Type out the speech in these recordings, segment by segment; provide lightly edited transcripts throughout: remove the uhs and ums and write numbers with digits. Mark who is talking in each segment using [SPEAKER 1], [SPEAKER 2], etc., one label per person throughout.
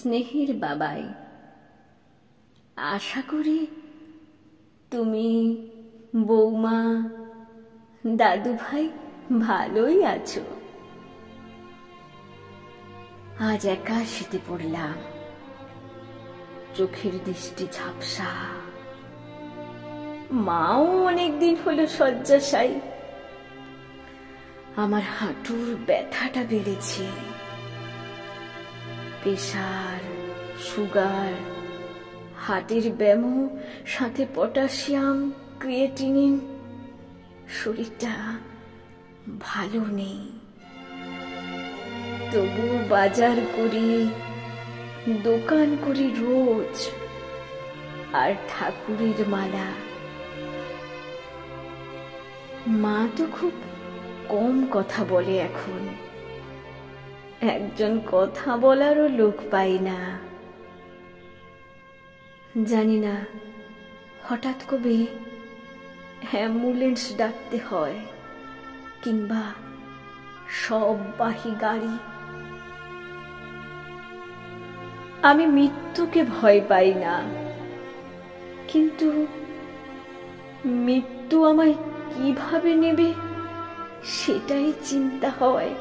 [SPEAKER 1] স্নেহের বাবাই। আশা করি তুমি, বৌমা, দাদু ভাই ভালোই আছো। আজ একা শীতে পড়লাম, চোখের দৃষ্টি ঝাপসা। মাও অনেকদিন হলো শয্যাশায়ী। আমার হাঁটুর ব্যথাটা বেড়েছে। প্রেসার, সুগার, হার্টের ব্যামো, সাথে পটাশিয়াম, ক্রিয়েটিনিন। শরীরটা ভালো নেই। তবু বাজার করি, দোকান করি রোজ, আর ঠাকুরের মালা। মা তো খুব কম কথা বলে এখন। একজন কথা বলারও লোক পাই না। জানি না হঠাৎ কবে অ্যাম্বুলেন্স ডাকতে হয়, কিংবা সববাহী গাড়ি। আমি মৃত্যুকে ভয় পাই না, কিন্তু মৃত্যু আমায় কিভাবে নেবে সেটাই চিন্তা হয়।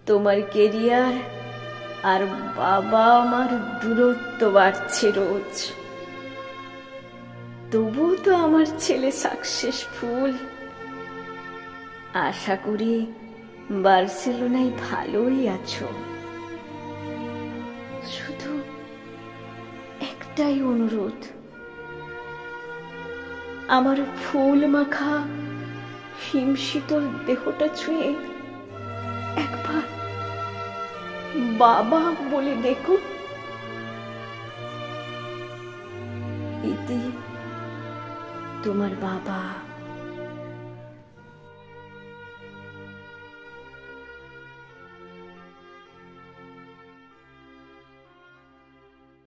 [SPEAKER 1] তোমার কেরিয়ার আর বাবা আমার দূরত্ব বাড়ছে রোজ। তবু তো আমার ছেলে সাকসেসফুল। আশা করি বার্সেলোনায় ভালোই আছো। শুধু একটাই অনুরোধ, আমার ফুল মাখা হিমশীতল দেহটা ছুঁয়ে একবার বাবা বলে দেখো। ইতি, তোমার বাবা।